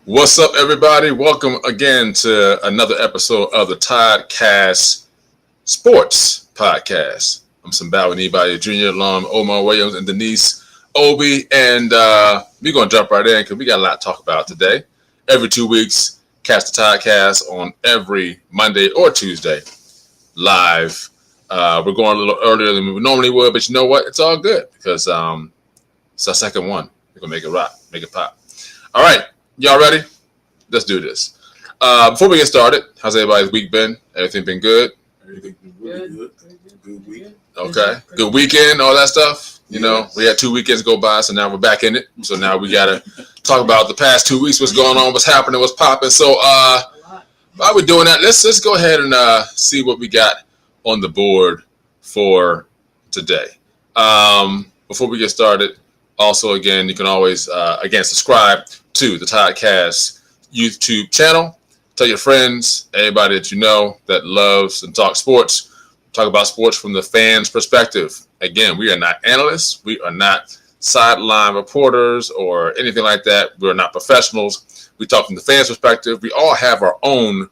What's up, everybody? Welcome again to another episode of the Toddcast Sports Podcast. I'm Sambawa Nibali Jr., along Omar Williams and Denise Obi, and we're going to jump right in because we got a lot to talk about today. Every 2 weeks, catch the Toddcast on every Monday or Tuesday live. We're going a little earlier than we normally would, but you know what? It's all good because it's our second one. We're going to make it rock, make it pop. All right. Y'all ready? Let's do this. Before we get started, how's everybody's week been? Everything been good? Everything been really good. Good week. Okay. Good weekend, all that stuff. You know, we had 2 weekends go by, so now we're back in it. So now we got to talk about the past 2 weeks, what's going on, what's happening, what's popping. So while we're doing that, let's go ahead and see what we got on the board for today. Before we get started, also, again, you can always, subscribe to the Toddcast YouTube channel. Tell your friends, everybody that you know that loves and talks sports. Talk about sports from the fans' perspective. Again, we are not analysts. We are not sideline reporters or anything like that. We're not professionals. We talk from the fans' perspective. We all have our own,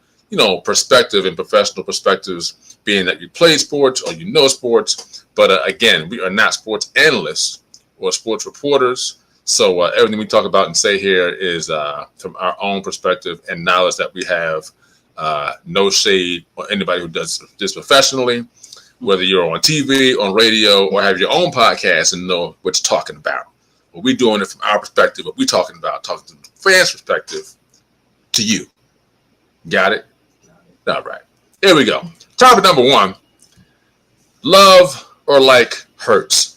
perspective and professional perspectives, being that you play sports or you know sports. But again, we are not sports analysts or sports reporters. So everything we talk about and say here is from our own perspective and knowledge that we have. No shade on anybody who does this professionally, whether you're on TV, on radio, or have your own podcast and know what you're talking about. But we're doing it from our perspective, what we're talking about, talking from the fans' perspective to you. Got it? All right. Here we go. Topic number one, love or like Hurts.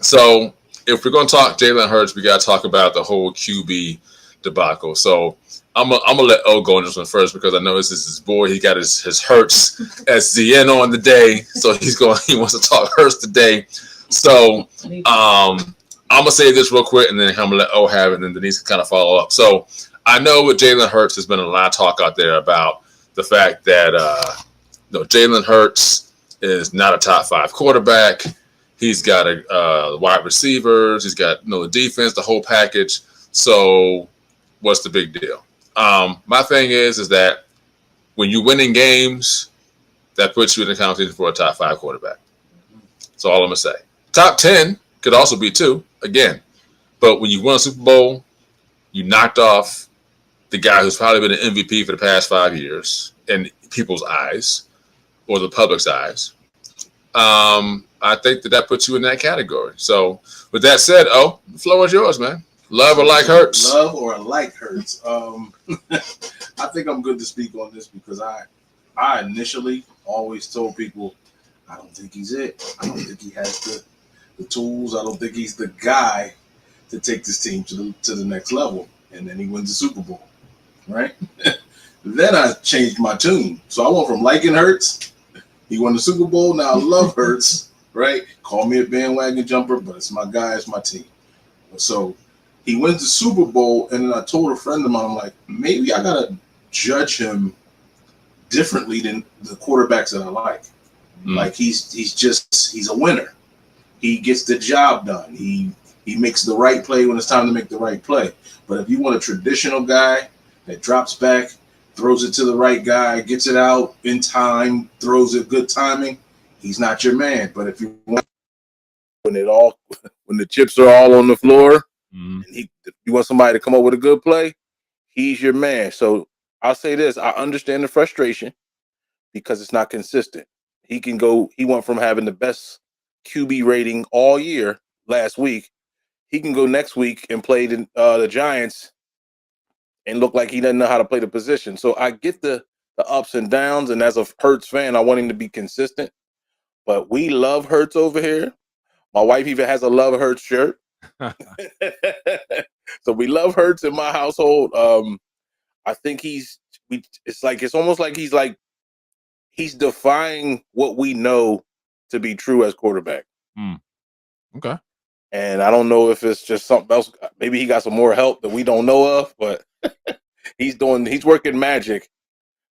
So if we're going to talk Jalen Hurts, we got to talk about the whole QB debacle. So I'm gonna let O go on this one first because I know this is his boy. He got his Hurts as the end on the day, so he wants to talk Hurts today. So I'm gonna say this real quick, and then I'm gonna let O have it, and then Denise can kind of follow up. So I know with Jalen Hurts, there's been a lot of talk out there about the fact that Jalen Hurts is not a top 5 quarterback. He's got a wide receivers. He's got the defense, the whole package. So what's the big deal? My thing is that when you're winning games, that puts you in the conversation for a top 5 quarterback. That's all I'm gonna say. Top 10 could also be 2 again, but when you won a Super Bowl, you knocked off the guy who's probably been an MVP for the past 5 years in people's eyes or the public's eyes. I think that puts you in that category. So with that said, the floor is yours, man. Love or like Hurts? Love or like Hurts. I think I'm good to speak on this because I initially always told people I don't think he's it. I don't think he has the tools. I don't think he's the guy to take this team to the next level. And then he wins the Super Bowl, right? Then I changed my tune. So I went from liking Hurts. He won the Super Bowl. Now I love Hurts, right? Call me a bandwagon jumper, but it's my guy, it's my team. So he wins the Super Bowl, and then I told a friend of mine, I'm like, maybe I got to judge him differently than the quarterbacks that I like. Like he's a winner. He gets the job done. He makes the right play when it's time to make the right play. But if you want a traditional guy that drops back, throws it to the right guy, gets it out in time, throws it good timing, he's not your man. But if you want when the chips are all on the floor, and you want somebody to come up with a good play, he's your man. So I'll say this: I understand the frustration because it's not consistent. He went from having the best QB rating all year last week. He can go next week and play the Giants and look like he doesn't know how to play the position. So I get the ups and downs, and as a Hurts fan, I want him to be consistent. But we love Hurts over here. My wife even has a Love Hurts shirt. So we love Hurts in my household. I think it's almost like he's defying what we know to be true as quarterback. Okay. And I don't know if it's just something else. Maybe he got some more help that we don't know of, but he's working magic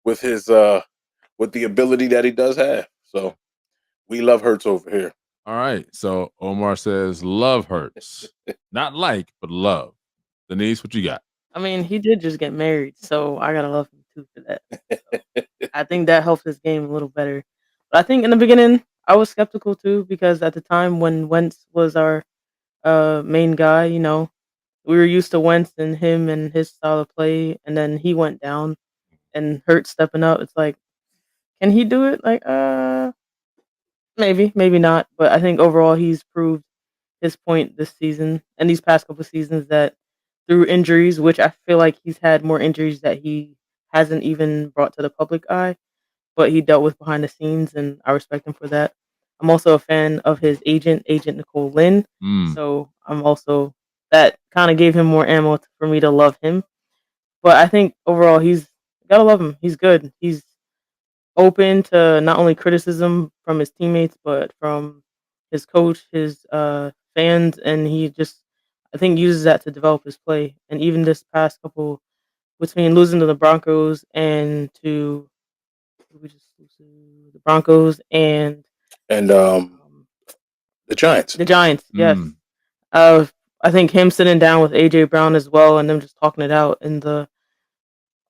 with his with the ability that he does have. So we love Hurts over here. All right. So Omar says love Hurts. Not like, but love. Denise, what you got? I mean, he did just get married, so I gotta love him too for that. So I think that helps his game a little better. But I think in the beginning I was skeptical too because at the time when Wentz was our main guy, we were used to Wentz and him and his style of play, and then he went down and Hurt stepping up. It's like, can he do it? Like, maybe, maybe not. But I think overall he's proved his point this season and these past couple seasons that through injuries, which I feel like he's had more injuries that he hasn't even brought to the public eye, but he dealt with behind the scenes, and I respect him for that. I'm also a fan of his Agent Nicole Lynn. So I'm also that kind of gave him more ammo for me to love him. But I think overall he's gotta love him. He's good. He's open to not only criticism from his teammates, but from his coach, his fans, and he just I think uses that to develop his play. And even this past couple between losing to the Broncos and to we just lose to the Broncos and the Giants. The Giants, yes. I think him sitting down with AJ Brown as well, and them just talking it out in the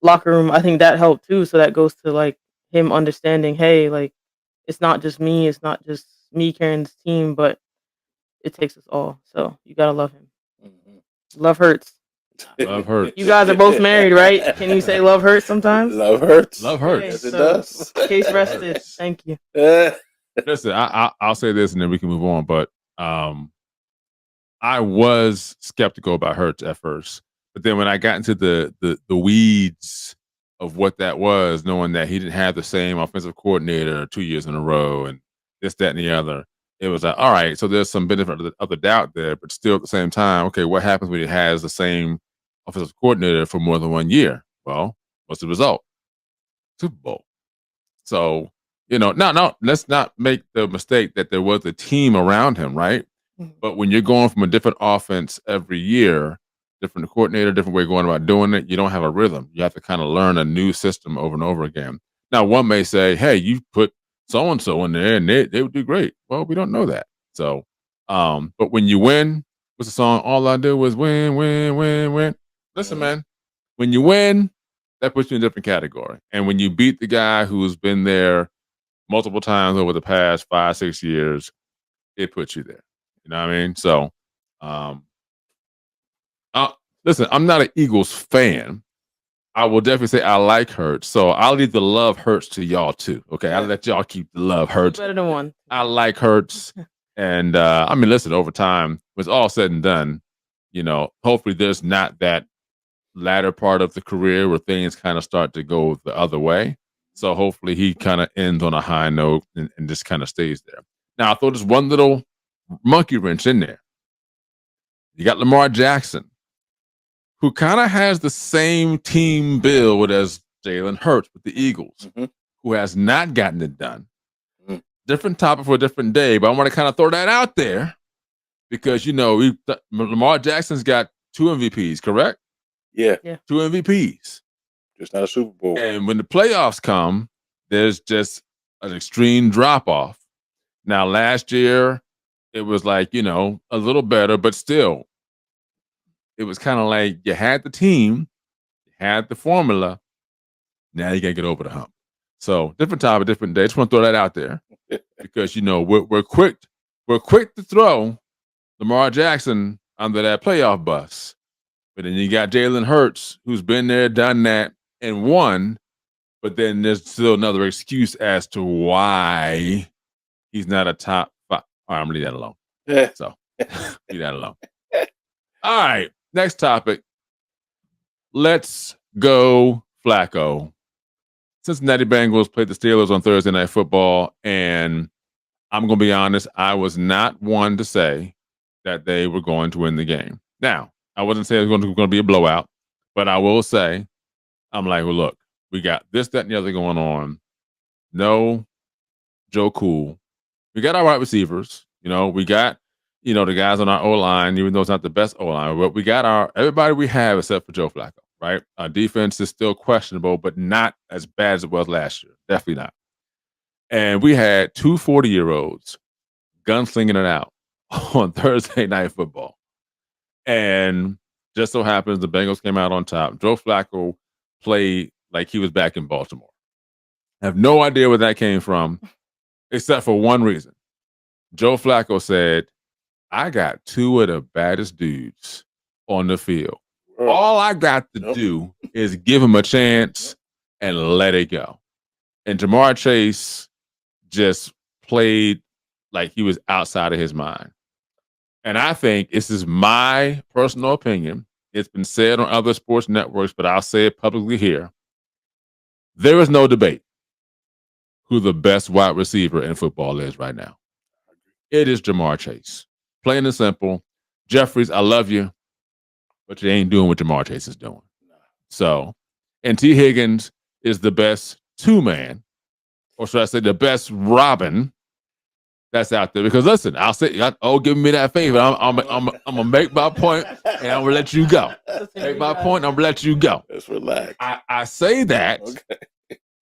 locker room. I think that helped too. So that goes to like him understanding, hey, like it's not just me, it's not just me carrying this team, but it takes us all. So you gotta love him. Love hurts. Love hurts. You guys are both married, right? Can you say love hurts sometimes? Love hurts. Love hurts. Okay, Yes, it so, does. Case rested. Thank you. Listen, I'll say this and then we can move on. But I was skeptical about Hurts at first, but then when I got into the weeds of what that was, knowing that he didn't have the same offensive coordinator 2 years in a row and this, that, and the other, it was like, all right, so there's some benefit of the doubt there, but still at the same time, okay, what happens when he has the same offensive coordinator for more than 1 year? Well, what's the result? Super Bowl. So, no, let's not make the mistake that there was a team around him, right? But when you're going from a different offense every year, different coordinator, different way of going about doing it, you don't have a rhythm. You have to kind of learn a new system over and over again. Now, one may say, hey, you put so-and-so in there and they would do great. Well, we don't know that. So, but when you win, what's the song? All I do was win, win, win, win. Listen, man, when you win, that puts you in a different category. And when you beat the guy who's been there multiple times over the past 5-6 years, it puts you there. You know what I mean? So, listen, I'm not an Eagles fan. I will definitely say I like Hurts. So I'll leave the love Hurts to y'all too. Okay. I'll let y'all keep the love Hurts. Better than one. I like Hurts. And I mean, listen, over time, when it's all said and done, hopefully there's not that latter part of the career where things kind of start to go the other way. So hopefully he kind of ends on a high note and just kind of stays there. Now, I'll throw just one little monkey wrench in there. You got Lamar Jackson, who kind of has the same team build as Jalen Hurts with the Eagles, who has not gotten it done. Different topic for a different day, but I want to kind of throw that out there because, Lamar Jackson's got 2 MVPs, correct? Yeah. 2 MVPs. Just not a Super Bowl. And when the playoffs come, there's just an extreme drop-off. Now, last year, it was like, a little better, but still, it was kind of like you had the team, you had the formula, now you got to get over the hump. So, different time, a different day. Just want to throw that out there because, we're quick to throw Lamar Jackson under that playoff bus. But then you got Jalen Hurts, who's been there, done that, and won. But then there's still another excuse as to why he's not a top 5. All right, I'm going to leave that alone. So, leave that alone. All right, next topic. Let's go Flacco. Cincinnati Bengals played the Steelers on Thursday Night Football, and I'm going to be honest, I was not one to say that they were going to win the game. Now, I wasn't saying it was going to be a blowout, but I will say, I'm like, well, look, we got this, that, and the other going on. No, Joe Cool. We got our wide receivers. We got, the guys on our O-line, even though it's not the best O-line, but we got everybody we have except for Joe Flacco, right? Our defense is still questionable, but not as bad as it was last year. Definitely not. And we had 2 40-year-olds gunslinging it out on Thursday Night Football. And Just so happens the Bengals came out on top. Joe Flacco played like he was back in Baltimore. I have no idea where that came from, except for one reason. Joe Flacco said, I got two of the baddest dudes on the field. All I got to do is give him a chance and let it go. And Jamar Chase just played like he was outside of his mind. And I think this is my personal opinion. It's been said on other sports networks, but I'll say it publicly here. There is no debate who the best wide receiver in football is right now. It is Jamar Chase. Plain and simple. Jeffries, I love you, but you ain't doing what Jamar Chase is doing. So, and T. Higgins is the best two-man, or should I say the best Robin that's out there. Because listen, I'll say, give me that favor. I'm gonna make my point, and I'm gonna let you go. Make my point, and I'm gonna let you go. Let's relax. I say that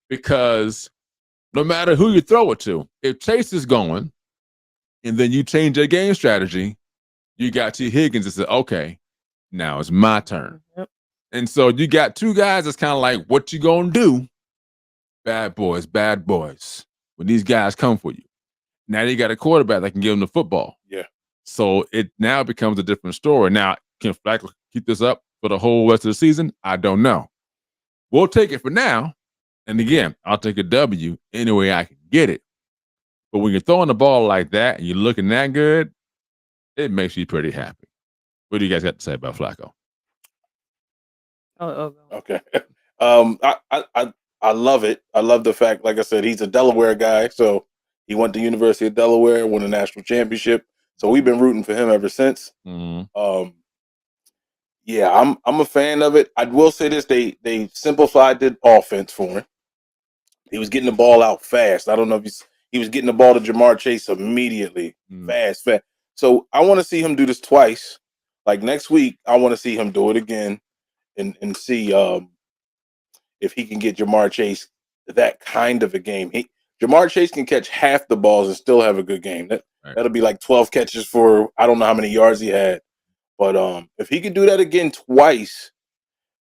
because no matter who you throw it to, if Chase is going, and then you change your game strategy, you got T. Higgins that said, okay, now it's my turn. Yep. And so you got two guys that's kind of like, what you gonna do? Bad boys. When these guys come for you. Now you got a quarterback that can give them the football. Yeah. So it now becomes a different story. Now, can Flacco keep this up for the whole rest of the season? I don't know. We'll take it for now. And again, I'll take a W any way I can get it. But when you're throwing the ball like that and you're looking that good, it makes you pretty happy. What do you guys got to say about Flacco? Okay. I love it. I love the fact, like I said, he's a Delaware guy. So he went to University of Delaware, won a national championship. So we've been rooting for him ever since. Mm-hmm. Yeah, I'm a fan of it. I will say this: they simplified the offense for him. He was getting the ball out fast. I don't know if he was getting the ball to Jamar Chase immediately, fast. So I want to see him do this twice. Like next week, I want to see him do it again, and see if he can get Jamar Chase that kind of a game. Jamar Chase can catch half the balls and still have a good game. That'll be like 12 catches for I don't know how many yards he had. But if he could do that again twice,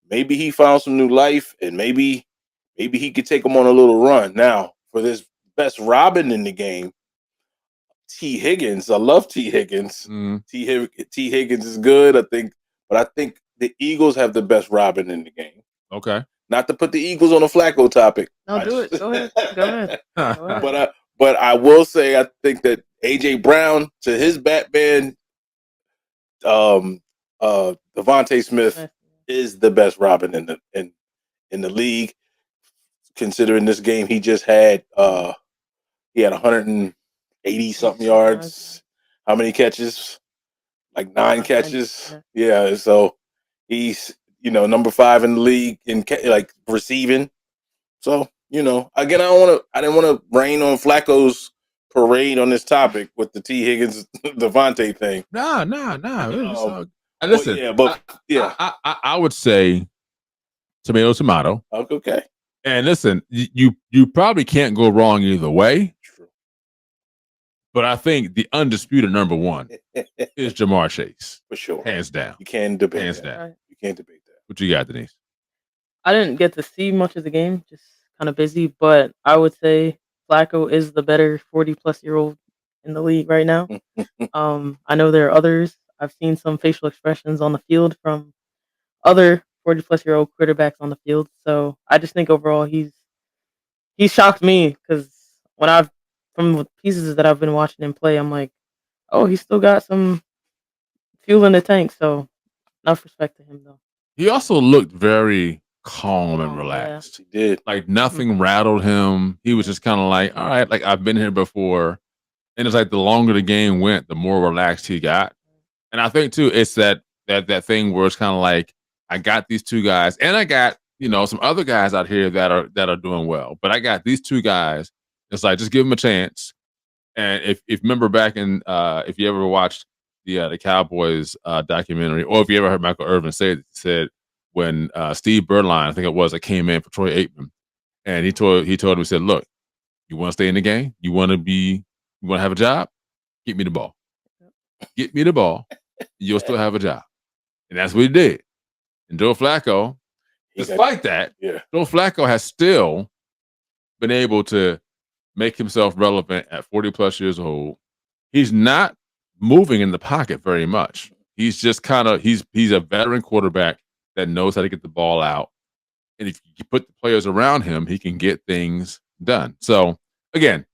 maybe he found some new life, and maybe he could take him on a little run. Now, for this best Robin in the game, T. Higgins. I love T. Higgins. T. Higgins is good, I think. But I think the Eagles have the best Robin in the game. Okay. Not to put the Eagles on a Flacco topic. No, do it. Go ahead. But I will say I think that A.J. Brown, to his Batman, Devontae Smith is the best Robin in the league. Considering this game, he just had 180 something yards. How many catches? Like 9 catches. Yeah, so he's number 5 in the league in like receiving. So again, I didn't want to rain on Flacco's parade on this topic with the T. Higgins Devontae thing. No. Listen, I would say tomato. Okay. And listen, you probably can't go wrong either way. True. But I think the undisputed number one is Jamar Chase. For sure. Hands down. You can't debate Hands that. down. You can't debate that. What you got, Denise? I didn't get to see much of the game, just kind of busy, but I would say Flacco is the better 40-plus-year-old in the league right now. I know there are others. I've seen some facial expressions on the field from other 40-plus-year-old quarterbacks on the field. So I just think overall he's shocked me because from the pieces that I've been watching him play, I'm like, oh, he's still got some fuel in the tank. So enough respect to him, though. He also looked very calm and relaxed. He did. Like nothing rattled him. He was just kind of like, all right, like I've been here before. And it's like the longer the game went, the more relaxed he got. And I think too, it's that thing where it's kind of like, I got these two guys, and I got some other guys out here that are doing well. But I got these two guys. It's like just give them a chance. And if you remember back in if you ever watched the Cowboys documentary, or if you ever heard Michael Irvin said when Steve Berline, I think it was, that came in for Troy Aikman, and he told him, he said, look, you want to stay in the game? You want to have a job? Get me the ball. Get me the ball. You'll still have a job. And that's what he did. And Joe Flacco, despite that, Joe Flacco has still been able to make himself relevant at 40 plus years old. He's not moving in the pocket very much. He's just kind of he's a veteran quarterback that knows how to get the ball out. And if you put the players around him, he can get things done. So again,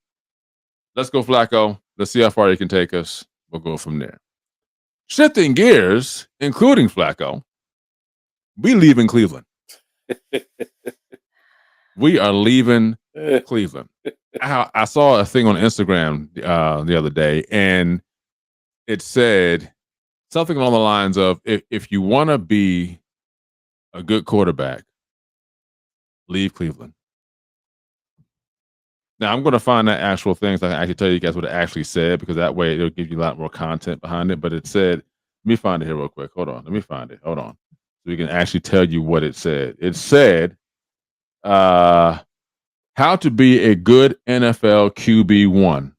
let's go Flacco. Let's see how far he can take us. We'll go from there. Shifting gears, including Flacco, we leaving Cleveland. We are leaving Cleveland. I saw a thing on Instagram the other day, and it said something along the lines of, if you want to be a good quarterback, leave Cleveland. Now, I'm going to find that actual thing so I can actually tell you guys what it actually said, because that way it'll give you a lot more content behind it. But it said, let me find it here real quick. Hold on. Let me find it. Hold on. So we can actually tell you what it said. It said, how to be a good NFL QB1.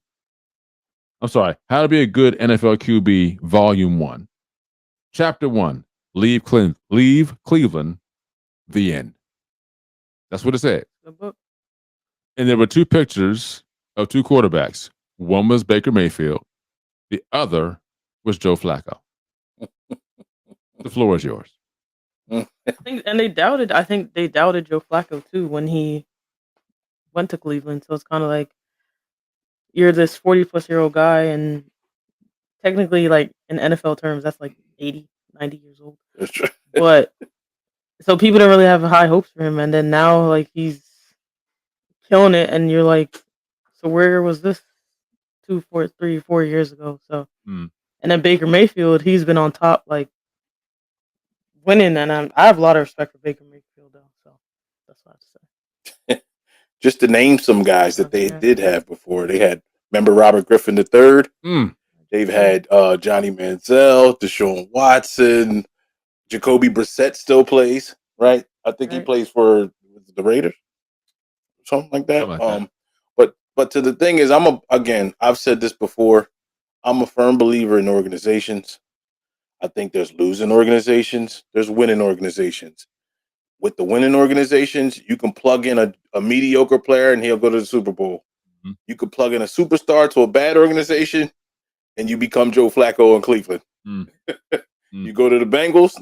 I'm sorry. How to be a good NFL QB, Volume 1. Chapter 1. Leave Cleveland. The end. That's what it said. And there were two pictures of two quarterbacks. One was Baker Mayfield. The other was Joe Flacco. The floor is yours. I think they doubted Joe Flacco too when he went to Cleveland. So it's kind of like, you're this 40-plus-year-old guy, and technically, like, in NFL terms, that's like 80, 90 years old. That's true. But so people don't really have high hopes for him, and then now, like, he's killing it, and you're like, so where was this 4 years ago? So, and then Baker Mayfield, he's been on top, like, winning, and I have a lot of respect for Baker Mayfield, though. So that's what I have to say. Just to name some guys that they did have before, they had, remember Robert Griffin III? They've had Johnny Manziel, Deshaun Watson, Jacoby Brissett still plays, right? I think he plays for the Raiders, something like that. But to the thing is, I've said this before, I'm a firm believer in organizations. I think there's losing organizations, there's winning organizations. With the winning organizations, you can plug in a mediocre player and he'll go to the Super Bowl. Mm-hmm. You can plug in a superstar to a bad organization and you become Joe Flacco in Cleveland. You go to the Bengals.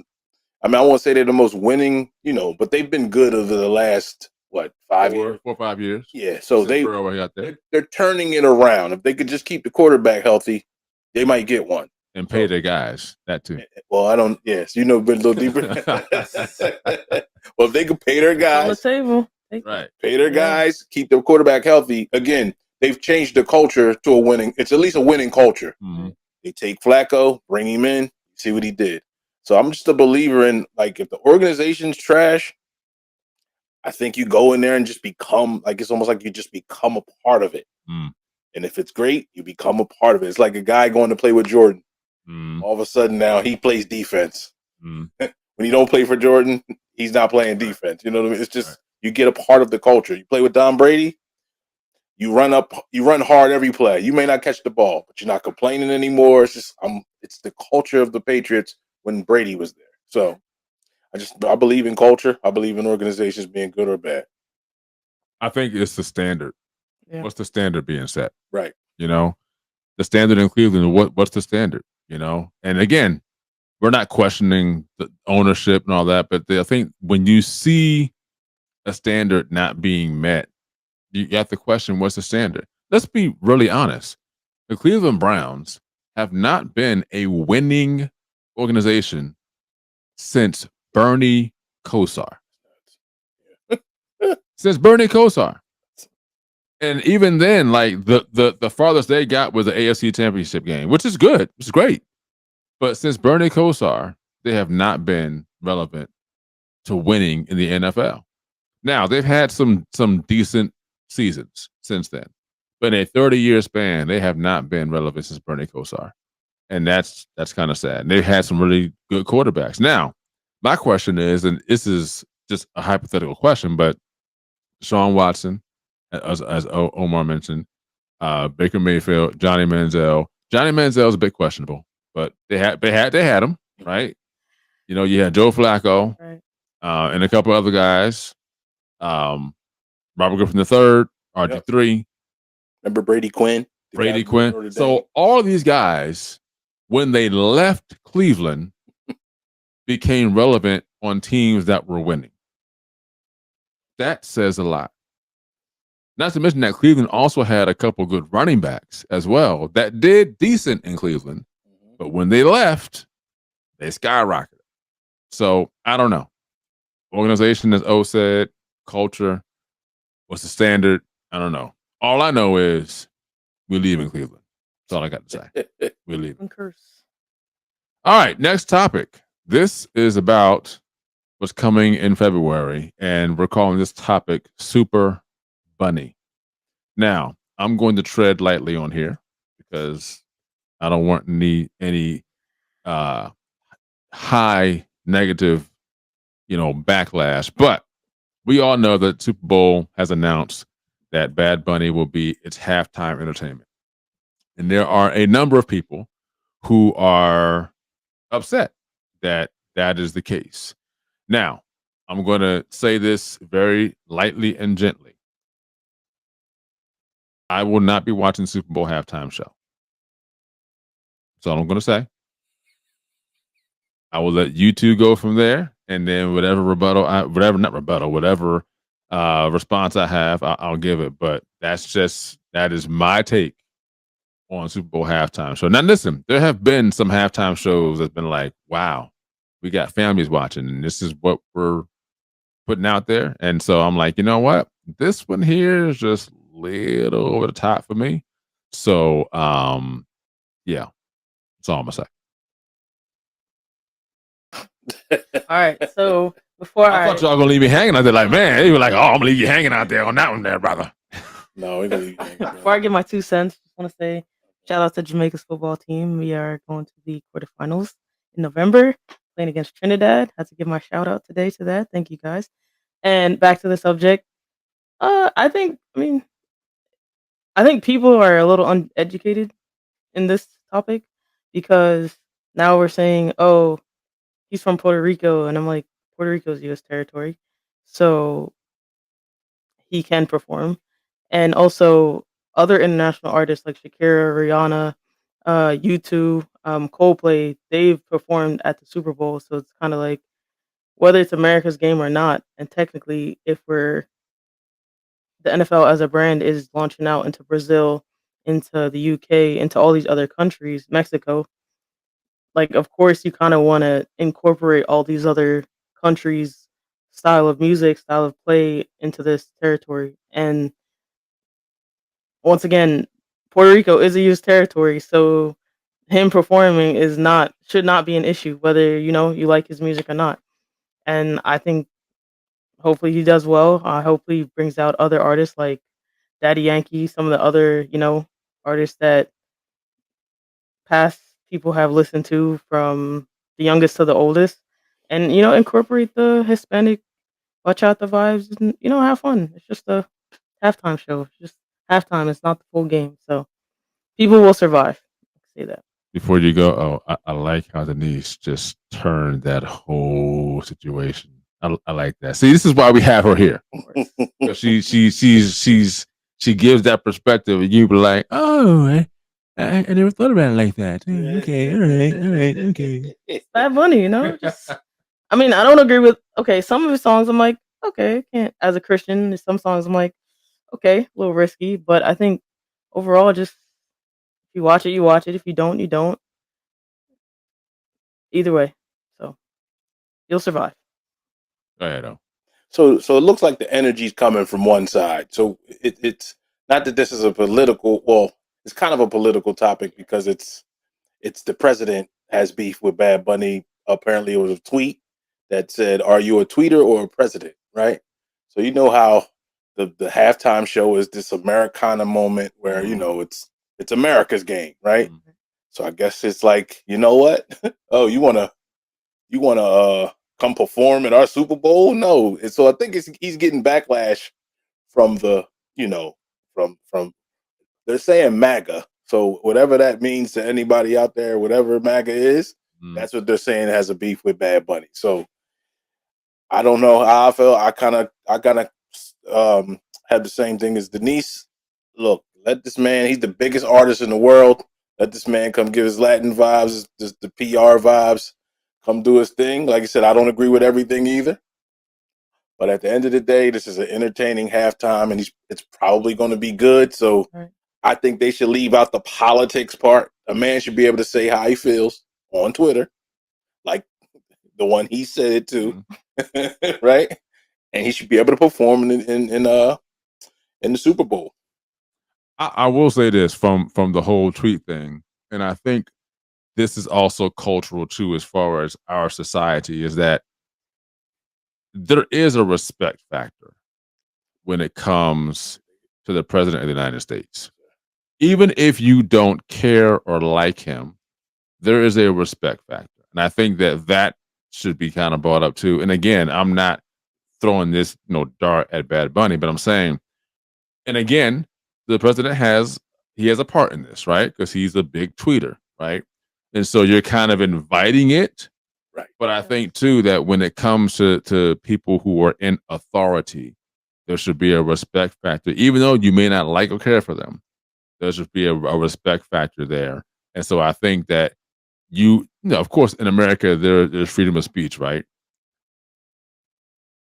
I mean, I won't say they're the most winning, but they've been good over the last, 5 years? 4 or 5 years. Yeah, so they're turning it around. If they could just keep the quarterback healthy, they might get one. And pay their guys, that too. Well, I don't, yes, but a little deeper. Well, if they could pay their guys. On the table. Right. Pay their guys, keep their quarterback healthy. Again, they've changed the culture to it's at least a winning culture. Mm-hmm. They take Flacco, bring him in, see what he did. So I'm just a believer in, like, if the organization's trash, I think you go in there and just become, like, it's almost like you just become a part of it. And if it's great, you become a part of it. It's like a guy going to play with Jordan. All of a sudden now he plays defense. When you don't play for Jordan, he's not playing defense. You know what I mean? It's just you get a part of the culture. You play with Tom Brady, you run hard every play. You may not catch the ball, but you're not complaining anymore. It's just it's the culture of the Patriots when Brady was there. So I believe in culture. I believe in organizations being good or bad. I think it's the standard. Yeah. What's the standard being set? Right. The standard in Cleveland, what's the standard? And again, we're not questioning the ownership and all that, but I think when you see a standard not being met, you have to question, what's the standard? Let's be really honest. The Cleveland Browns have not been a winning organization since Bernie Kosar. Since Bernie Kosar. And even then, like, the farthest they got was the AFC Championship game, which is good. It's great. But since Bernie Kosar, they have not been relevant to winning in the NFL. Now, they've had some decent seasons since then. But in a 30-year span, they have not been relevant since Bernie Kosar. And that's kind of sad. And they've had some really good quarterbacks. Now, my question is, and this is just a hypothetical question, but Deshaun Watson, as Omar mentioned, Baker Mayfield, Johnny Manziel. Johnny Manziel is a bit questionable, but they had him, right? You had Joe Flacco Right. and a couple other guys. Robert Griffin III, RG3, Remember Brady Quinn? The guy Brady from Quinn. Notre Dame? So all these guys, when they left Cleveland, became relevant on teams that were winning. That says a lot. Not to mention that Cleveland also had a couple good running backs as well that did decent in Cleveland, but when they left, they skyrocketed. So I don't know. Organization, as O said, culture, what's the standard? I don't know. All I know is we leave in Cleveland. That's all I got to say. We leave. And curse. All right, next topic. This is about what's coming in February, and we're calling this topic Super Bunny. Now, I'm going to tread lightly on here because I don't want any high negative, backlash. But we all know that Super Bowl has announced that Bad Bunny will be its halftime entertainment. And there are a number of people who are upset that that is the case. Now, I'm going to say this very lightly and gently. I will not be watching Super Bowl halftime show. That's all I'm going to say. I will let you two go from there, and then whatever response I have, I'll give it. But that is my take on Super Bowl halftime show. Now, listen, there have been some halftime shows that's been like, wow, we got families watching, and this is what we're putting out there. And so I'm like, you know what? This one here is just a little over the top for me. So, yeah, that's all I'm gonna say. All right. So before I thought y'all gonna leave me hanging out there, like, man, you were like, oh, I'm gonna leave you hanging out there on that one, there, brother. No, we're gonna leave you hanging, bro. before I give my 2 cents, just want to say shout out to Jamaica's football team. We are going to the quarterfinals in November, playing against Trinidad. Had to give my shout out today to that. Thank you guys. And back to the subject. I think people are a little uneducated in this topic because now we're saying, oh, he's from Puerto Rico, and I'm like, Puerto Rico is U.S. territory, so he can perform. And also other international artists like Shakira, Rihanna, U2, Coldplay, they've performed at the Super Bowl, so it's kind of like whether it's America's game or not. And technically, if the NFL as a brand is launching out into Brazil, into the UK, into all these other countries, Mexico, like of course you kind of want to incorporate all these other countries' style of music, style of play into this territory. And once again, Puerto Rico is a U.S. territory, so him performing should not be an issue, whether you like his music or not. And I think hopefully he does well. Hopefully he brings out other artists like Daddy Yankee, some of the other artists that past people have listened to, from the youngest to the oldest, and incorporate the Hispanic bachata vibes, and have fun. It's just a halftime show. It's just halftime. It's not the full game, so people will survive. Say that. Before you go, I like how Denise just turned that whole situation. I like that. See, this is why we have her here. She gives that perspective, and you be like, oh, I never thought about it like that. Okay, all right, okay. It's Bad Bunny, just I mean, I don't agree with some of his songs. I'm like, okay, can't as a Christian. There's some songs I'm like, okay, a little risky, but I think overall, just if you watch it, you watch it. If you don't, you don't. Either way, so you'll survive. Go ahead, though. So it looks like the energy's coming from one side. So it's not that this is a political. Well, it's kind of a political topic because it's the president has beef with Bad Bunny. Apparently, it was a tweet that said, "Are you a tweeter or a president?" Right. So you know how the halftime show is this Americana moment where it's America's game, right? Mm-hmm. So I guess it's like, you know what? Oh, you wanna come perform at our Super Bowl? No. And so I think he's getting backlash from from they're saying MAGA. So whatever that means to anybody out there, whatever MAGA is, That's what they're saying has a beef with Bad Bunny. So I don't know how I felt. I kind of had the same thing as Denise. Look, let this man. He's the biggest artist in the world. Let this man come give his Latin vibes, the PR vibes. Come do his thing. Like I said, I don't agree with everything either. But at the end of the day, this is an entertaining halftime, and it's probably going to be good. So I think they should leave out the politics part. A man should be able to say how he feels on Twitter, like the one he said it to, right? And he should be able to perform in the Super Bowl. I will say this from the whole tweet thing, and I think this is also cultural too, as far as our society, is that there is a respect factor when it comes to the president of the United States. Even if you don't care or like him, there is a respect factor. And I think that should be kind of brought up too. And again, I'm not throwing this dart at Bad Bunny, but I'm saying, and again, the president has a part in this, right? Because he's a big tweeter, right? And so you're kind of inviting it. Right. But I think too that when it comes to people who are in authority, there should be a respect factor, even though you may not like or care for them. There should be a respect factor there. And so I think that of course, in America, there's freedom of speech, right?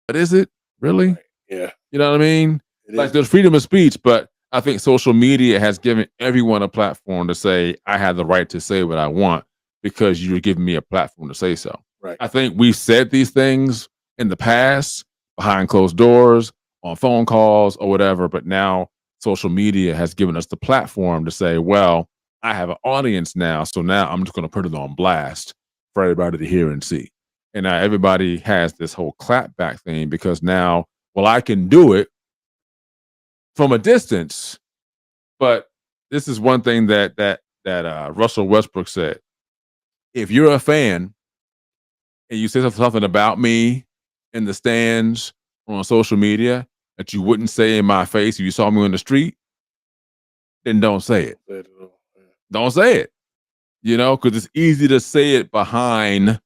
But is it really? Right. Yeah. You know what I mean? There's freedom of speech, but I think social media has given everyone a platform to say, I have the right to say what I want because you're giving me a platform to say so. Right. I think we've said these things in the past, behind closed doors, on phone calls or whatever, but now social media has given us the platform to say, well, I have an audience now, so now I'm just going to put it on blast for everybody to hear and see. And now everybody has this whole clapback thing because now, well, I can do it from a distance. But this is one thing that Russell Westbrook said. If you're a fan and you say something about me in the stands or on social media that you wouldn't say in my face if you saw me on the street, then don't say it. Don't say it. Because it's easy to say it behind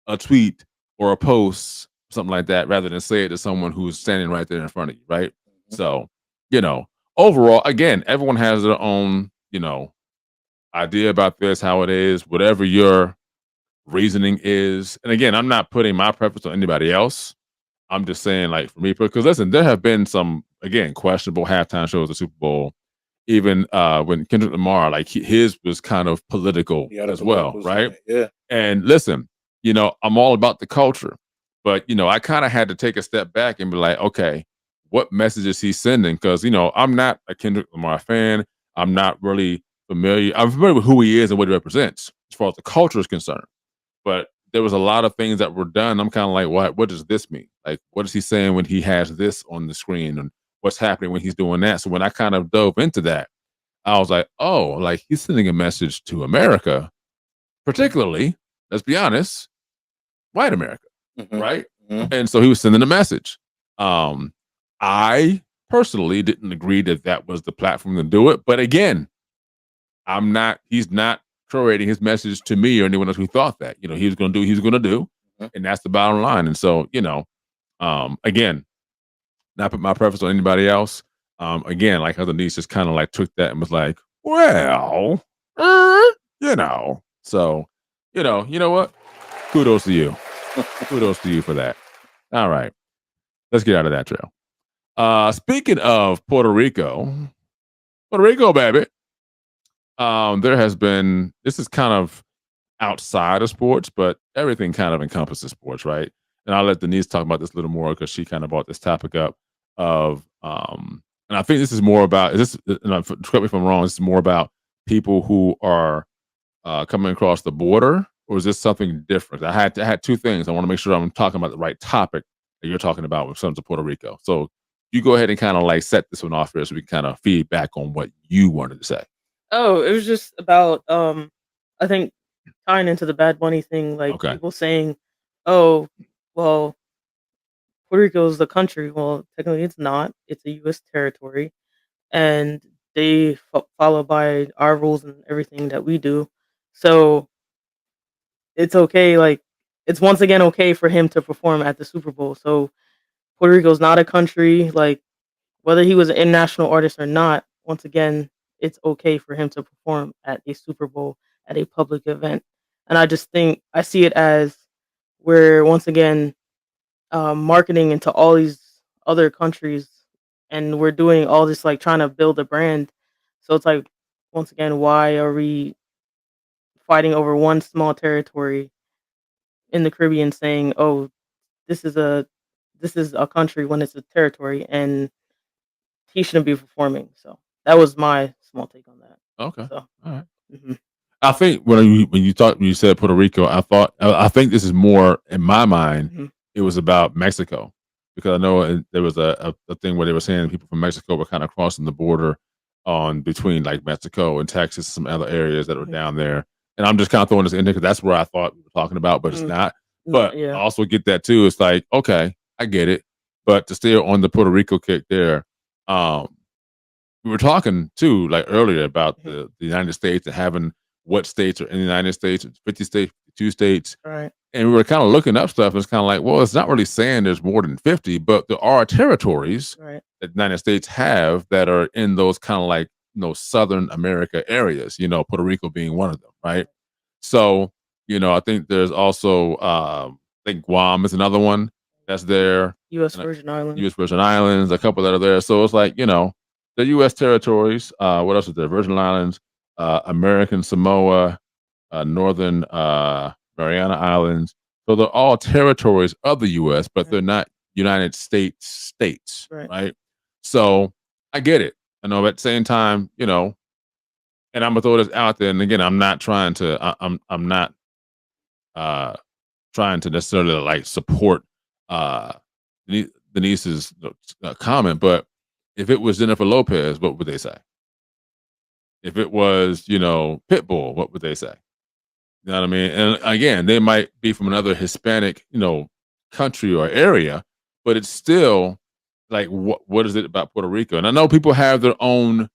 a tweet or a post, something like that, rather than say it to someone who's standing right there in front of you, right? Mm-hmm. So, overall, again, everyone has their own, idea about this, how it is, whatever your reasoning is. And again, I'm not putting my preference on anybody else. I'm just saying, like, for me, because listen, there have been some, again, questionable halftime shows at the Super Bowl. Even when Kendrick Lamar, like his was kind of political as well, right? Yeah. And listen, I'm all about the culture, but I kind of had to take a step back and be like, okay, what message is he sending? Because I'm not a Kendrick Lamar fan. I'm not really familiar. I'm familiar with who he is and what he represents as far as the culture is concerned. But there was a lot of things that were done. I'm kind of like, what does this mean? Like, what is he saying when he has this on the screen, and what's happening when he's doing that? So when I kind of dove into that, I was like, oh, like he's sending a message to America, particularly, let's be honest, white America, right? Mm-hmm. And so he was sending a message. I personally didn't agree that was the platform to do it. But again, he's not creating his message to me or anyone else who thought that. He was going to do what he was going to do. And that's the bottom line. And so, again, not put my preference on anybody else. Again, like other niece just kind of like took that and was like, well, so, you know what? Kudos to you. Kudos to you for that. All right. Let's get out of that trail. Speaking of Puerto Rico, baby. There has been, this is kind of outside of sports, but everything kind of encompasses sports, right? And I'll let Denise talk about this a little more because she kind of brought this topic up of, and I think this is more about, correct me if I'm wrong, this is more about people who are coming across the border, or is this something different? I had two things. I want to make sure I'm talking about the right topic that you're talking about when it comes to Puerto Rico. So you go ahead and kind of like set this one off here so we can kind of feed back on what you wanted to say. Oh, it was just about I think tying into the Bad Bunny thing, like people saying, "Oh, well, Puerto Rico is the country." Well, technically, it's not. It's a U.S. territory, and they follow by our rules and everything that we do. So it's okay. Like it's once again okay for him to perform at the Super Bowl. So Puerto Rico's not a country. Like whether he was an international artist or not, once again, it's okay for him to perform at a Super Bowl at a public event. And I just think I see it as we're once again marketing into all these other countries, and we're doing all this like trying to build a brand. So it's like once again, why are we fighting over one small territory in the Caribbean, saying, "Oh, this is a this is a country," when it's a territory, and he shouldn't be performing. So that was my small take on that. Okay. So, All right. mhm, I think when you said Puerto Rico, I think this is more in my mind. mhm, It was about Mexico because I know there was a thing where they were saying people from Mexico were kind of crossing the border on between like Mexico and Texas, some other areas that were mhm, down there. And I'm just kind of throwing this in there because that's where I thought we were talking about, but it's mhm. not. No, But I yeah, also get that too. It's like, okay, I get it. But to stay on the Puerto Rico kick there, um, we were talking too, like earlier about mhm, the United States and having what states are in the United States, 50 states, 52 states. right, And we were kind of looking up stuff. And it's kind of like, well, it's not really saying there's more than 50, but there are territories right, that the United States have that are in those kind of like, Southern America areas, Puerto Rico being one of them, right? So, I think there's also, I think Guam is another one that's there. U.S. And Virgin Islands. U.S. Virgin Islands, a couple that are there. So it's like, the U.S. territories. What else is there? Virgin Islands, American Samoa, Northern Mariana Islands. So they're all territories of the U.S., but they're not United States, Right. right? So I get it. I know at the same time, and I'm gonna throw this out there. And again, I'm not trying to. I'm not uh, trying to necessarily like support uh, Denise's comment, but if it was Jennifer Lopez, what would they say? If it was, Pitbull, what would they say? You know what I mean? And again, they might be from another Hispanic, country or area, but it's still like, what is it about Puerto Rico? And I know people have their own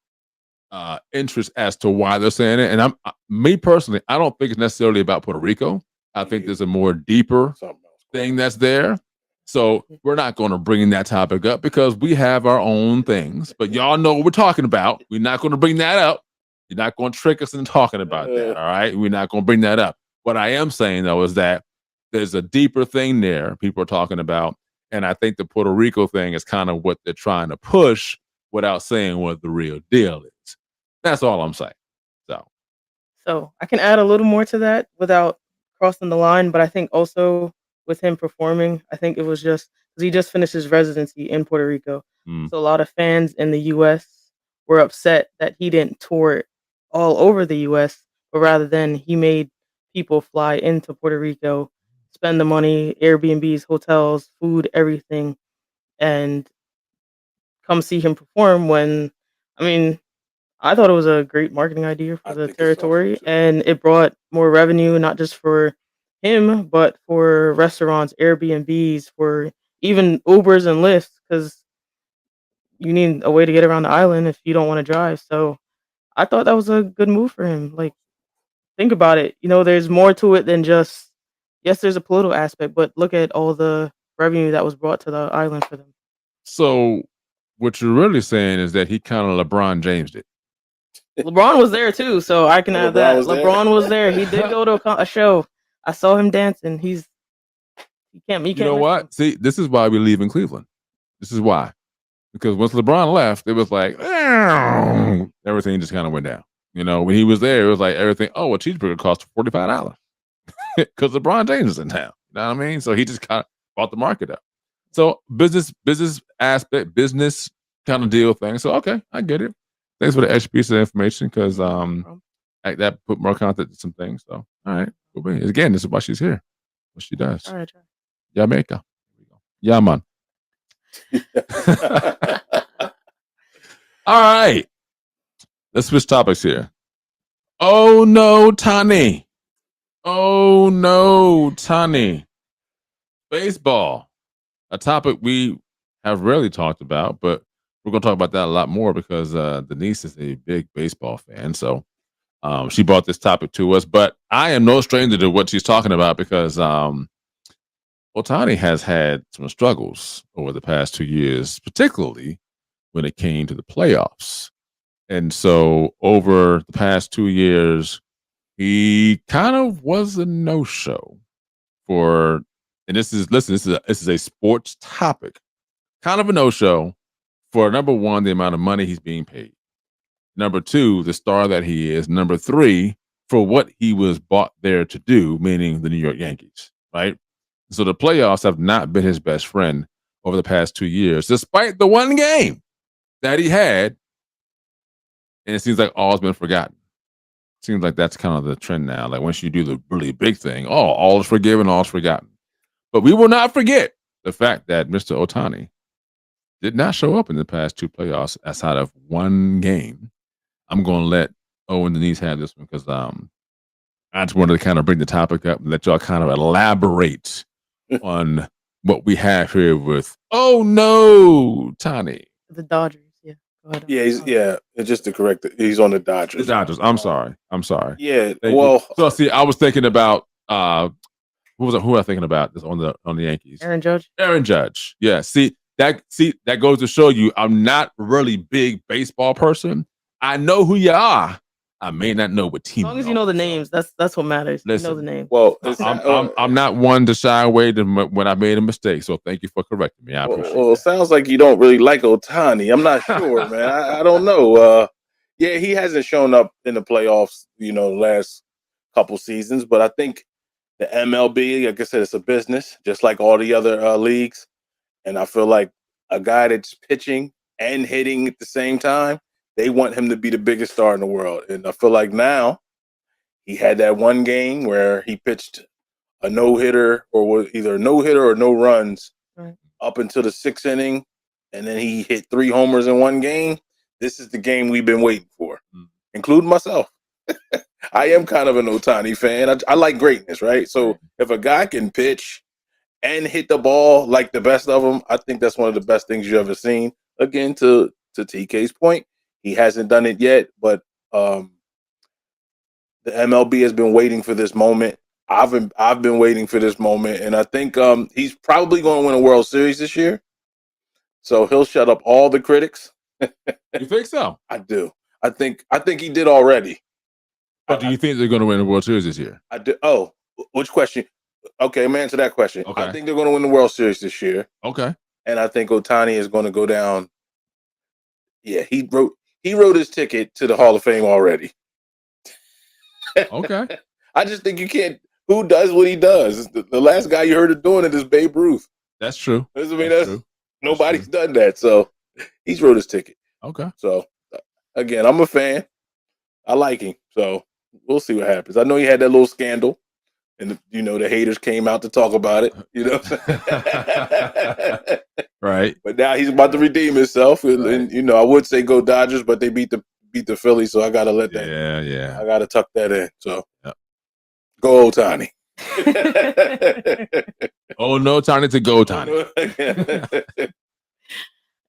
interest as to why they're saying it. And me personally, I don't think it's necessarily about Puerto Rico. I think there's a more deeper thing that's there. So we're not going to bring that topic up because we have our own things. But y'all know what we're talking about. We're not going to bring that up. You're not going to trick us into talking about that. All right. We're not going to bring that up. What I am saying, though, is that there's a deeper thing there people are talking about. And I think the Puerto Rico thing is kind of what they're trying to push without saying what the real deal is. That's all I'm saying. So I can add a little more to that without crossing the line, but I think also with him performing, I think it was just because he just finished his residency in Puerto Rico. Mm. So a lot of fans in the U.S. were upset that he didn't tour all over the U.S., but rather than he made people fly into Puerto Rico, spend the money, Airbnbs, hotels, food, everything, and come see him perform. When, I mean, I thought it was a great marketing idea for the territory, and it brought more revenue, not just for him, but for restaurants, Airbnbs, for even Ubers and Lyfts, because you need a way to get around the island if you don't want to drive. So I thought that was a good move for him. Like, think about it. There's more to it than just, yes, there's a political aspect, but look at all the revenue that was brought to the island for them. So what you're really saying is that he kind of LeBron James it. LeBron was there too, so I can add that. was there? LeBron was there. He did go to a show. I saw him dancing. You can't. You know what? See, this is why we leave in Cleveland. This is why. Because once LeBron left, it was like everything just kind of went down. When he was there, it was like everything. Oh, a cheeseburger cost $45 because LeBron James is in town. You know what I mean? So he just kind of brought the market up. So business aspect, business kind of deal thing. So okay, I get it. Thanks for the extra piece of information because that put more context to some things. So all right, again, this is why she's here. What she does. All right. Jamaica. Yeah, man. All right. Let's switch topics here. Oh no, Ohtani. Oh no, Ohtani. Baseball. A topic we have rarely talked about, but we're going to talk about that a lot more because Denise is a big baseball fan. So She brought this topic to us, but I am no stranger to what she's talking about because Ohtani has had some struggles over the past 2 years, particularly when it came to the playoffs. And so over the past 2 years, he kind of was a no-show for, and this is a sports topic, kind of a no-show for number one, the amount of money he's being paid. Number two, the star that he is. Number three, for what he was bought there to do, meaning the New York Yankees, right? So the playoffs have not been his best friend over the past 2 years, despite the one game that he had. And it seems like all's been forgotten. Seems like that's kind of the trend now. Like once you do the really big thing, all is forgiven, all is forgotten. But we will not forget the fact that Mr. Ohtani did not show up in the past 2 playoffs outside of one game. I'm going to let Owen Denise have this one because I just wanted to kind of bring the topic up and let y'all kind of elaborate on what we have here with, oh no, Tani. The Dodgers. Yeah. Go ahead. Yeah, it's just to correct it. He's on the Dodgers. The Dodgers. I'm sorry. Yeah. Thank you. So see, I was thinking about who was I thinking about this on the Yankees? Aaron Judge. Aaron Judge. Yeah. See that goes to show you I'm not really big baseball person. I know who you are. I may not know what team. As long as you know the names, that's what matters. Listen, you know the name. Well, I'm not one to shy away when I made a mistake. So thank you for correcting me. I appreciate it. It sounds like you don't really like Ohtani. I'm not sure, man. I don't know. Yeah, he hasn't shown up in the playoffs, the last couple seasons. But I think the MLB, like I said, it's a business, just like all the other leagues. And I feel like a guy that's pitching and hitting at the same time, they want him to be the biggest star in the world. And I feel like now he had that one game where he pitched a no-hitter or was either a no-hitter or no runs up until the 6th inning. And then he hit 3 homers in one game. This is the game we've been waiting for, including myself. I am kind of an Ohtani fan. I like greatness, right? So if a guy can pitch and hit the ball like the best of them, I think that's one of the best things you've ever seen. Again, to TK's point, he hasn't done it yet, but the MLB has been waiting for this moment. I've been waiting for this moment, and I think he's probably going to win a World Series this year. So he'll shut up all the critics. You think so? I do. I think he did already. But do you think they're going to win the World Series this year? I do. Oh, which question? Okay, I'm gonna answer that question. Okay. I think they're going to win the World Series this year. Okay. And I think Ohtani is going to go down. Yeah, he wrote his ticket to the Hall of Fame already. Okay. I just think you can't. Who does what he does? The last guy you heard of doing it is Babe Ruth. That's true. That's true. Nobody's done that, so he's wrote his ticket. Okay. So again, I'm a fan. I like him, so we'll see what happens. I know he had that little scandal, and the haters came out to talk about it. Right. But now he's about to redeem himself, and I would say go Dodgers, but they beat the Phillies, so I gotta let that. Yeah. I gotta tuck that in. So go Ohtani. Oh no, Tani to go, Tani.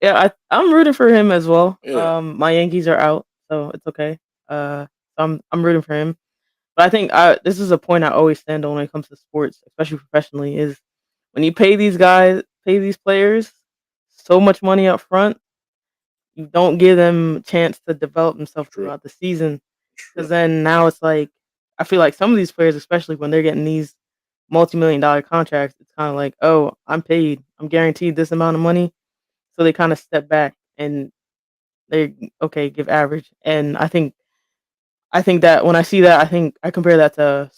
Yeah, I'm rooting for him as well. Yeah. My Yankees are out, so it's okay. I'm rooting for him. But I think this is a point I always stand on when it comes to sports, especially professionally, is when you pay these players so much money up front, you don't give them a chance to develop themselves throughout the season. Because then now it's like, I feel like some of these players, especially when they're getting these multi-million-dollar contracts, it's kind of like, oh, I'm paid. I'm guaranteed this amount of money. So they kind of step back and they give average. And I think that when I see that, I compare that to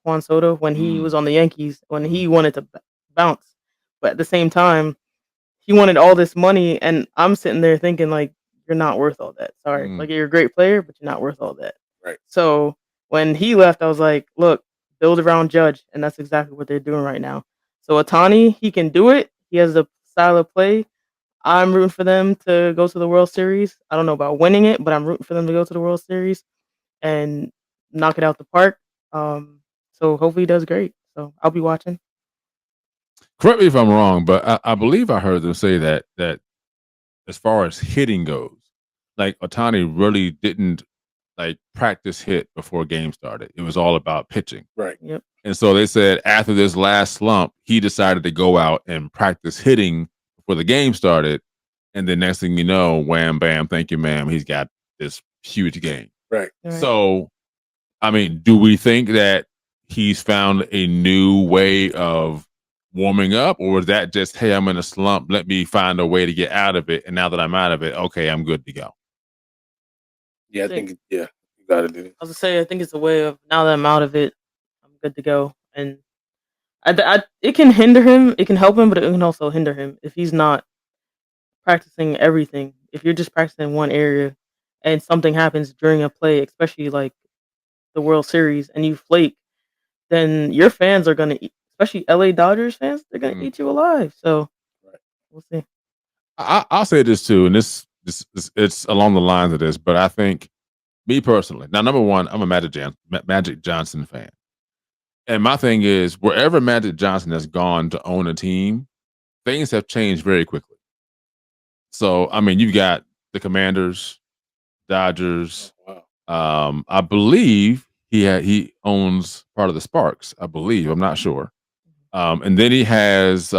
Juan Soto, when he was on the Yankees, when he wanted to bounce. But at the same time, he wanted all this money, and I'm sitting there thinking, like, you're not worth all that. Sorry. Like, you're a great player, but you're not worth all that. Right. So when he left, I was like, look, build around Judge, and that's exactly what they're doing right now. So Ohtani, he can do it. He has the style of play. I'm rooting for them to go to the World Series. I don't know about winning it, but I'm rooting for them to go to the World Series and knock it out the park. So hopefully he does great. So I'll be watching. Correct me if I'm wrong, but I believe I heard them say that as far as hitting goes, like Ohtani really didn't like practice hit before game started. It was all about pitching. Right. Yep. And so they said after this last slump, he decided to go out and practice hitting before the game started. And then next thing you know, wham, bam, thank you, ma'am. He's got this huge game. Right. So, I mean, do we think that he's found a new way of warming up, or is that just, hey, I'm in a slump, let me find a way to get out of it, and now that I'm out of it, okay, I'm good to go? Yeah, I think you got to do it. I was gonna say, I think it's a way of, now that I'm out of it, I'm good to go. And it can hinder him, it can help him, but it can also hinder him if he's not practicing everything. If you're just practicing one area and something happens during a play, especially like the World Series, and you flake, then your fans are gonna, especially LA Dodgers fans, they're gonna eat you alive. So we'll see. I'll say this too, and this it's along the lines of this, but I think, me personally, now number one, I'm a Magic Johnson fan, and my thing is, wherever Magic Johnson has gone to own a team, things have changed very quickly. So I mean, you've got the Commanders, Dodgers. I believe he owns part of the Sparks. I believe, I'm not sure. And then he has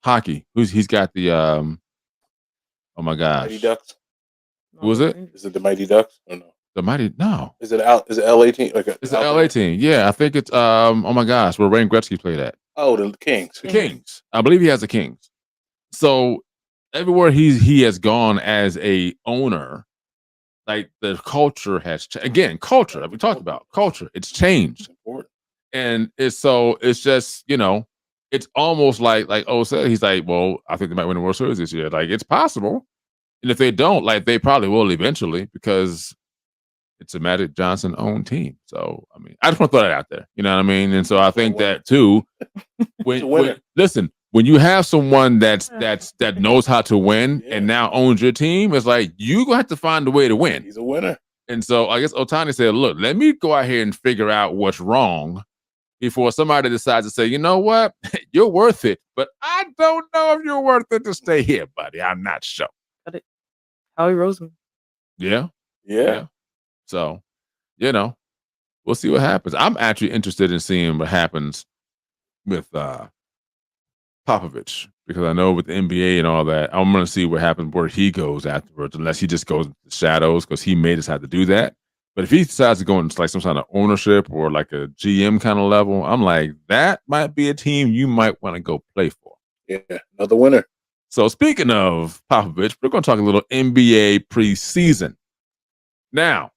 hockey. He's got the oh my gosh, Mighty Ducks. Who is it? Is it the Mighty Ducks or no? The Mighty Is Is it LA team? It's the LA team. Yeah, I think it's oh my gosh, where Wayne Gretzky played at. Oh, the Kings. The Kings. I believe he has the Kings. So everywhere he has gone as a owner, like the culture has changed. Again, culture that we talked about, culture, it's changed. And it's just, it's almost like O said, he's like, well, I think they might win the World Series this year. Like, it's possible. And if they don't, like, they probably will eventually, because it's a Magic Johnson owned team. So, I mean, I just want to throw that out there. You know what I mean? And so I think that too, when you have someone that knows how to win and now owns your team, it's like, you gonna have to find a way to win. He's a winner. And so I guess Ohtani said, look, let me go out here and figure out what's wrong before somebody decides to say, you know what, you're worth it, but I don't know if you're worth it to stay here, buddy. I'm not sure. Howie Roseman. Yeah. So, we'll see what happens. I'm actually interested in seeing what happens with Popovich, because I know with the NBA and all that, I'm going to see what happens where he goes afterwards, unless he just goes into the shadows, because he may decide to do that. But if he decides to go into like some kind of ownership or like a GM kind of level, I'm like, that might be a team you might want to go play for. Yeah, another winner. So speaking of Popovich, we're going to talk a little NBA preseason. Now,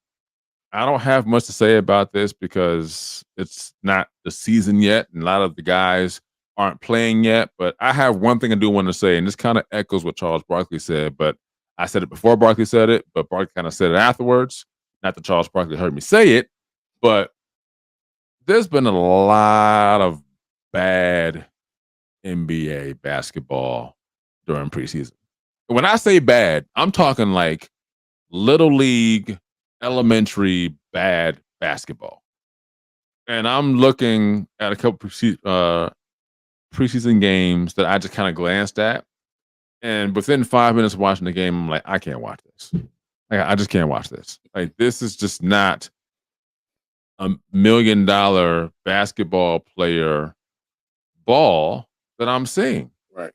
I don't have much to say about this because it's not the season yet, and a lot of the guys aren't playing yet. But I have one thing I do want to say, and this kind of echoes what Charles Barkley said, but I said it before Barkley said it, but Barkley kind of said it afterwards. Not that Charles Barkley heard me say it, but there's been a lot of bad NBA basketball during preseason. When I say bad, I'm talking like little league, elementary bad basketball. And I'm looking at a couple preseason games that I just kind of glanced at. And within 5 minutes of watching the game, I'm like, I can't watch this. Like, I just can't watch this. Like, this is just not $1 million basketball player ball that I'm seeing. Right.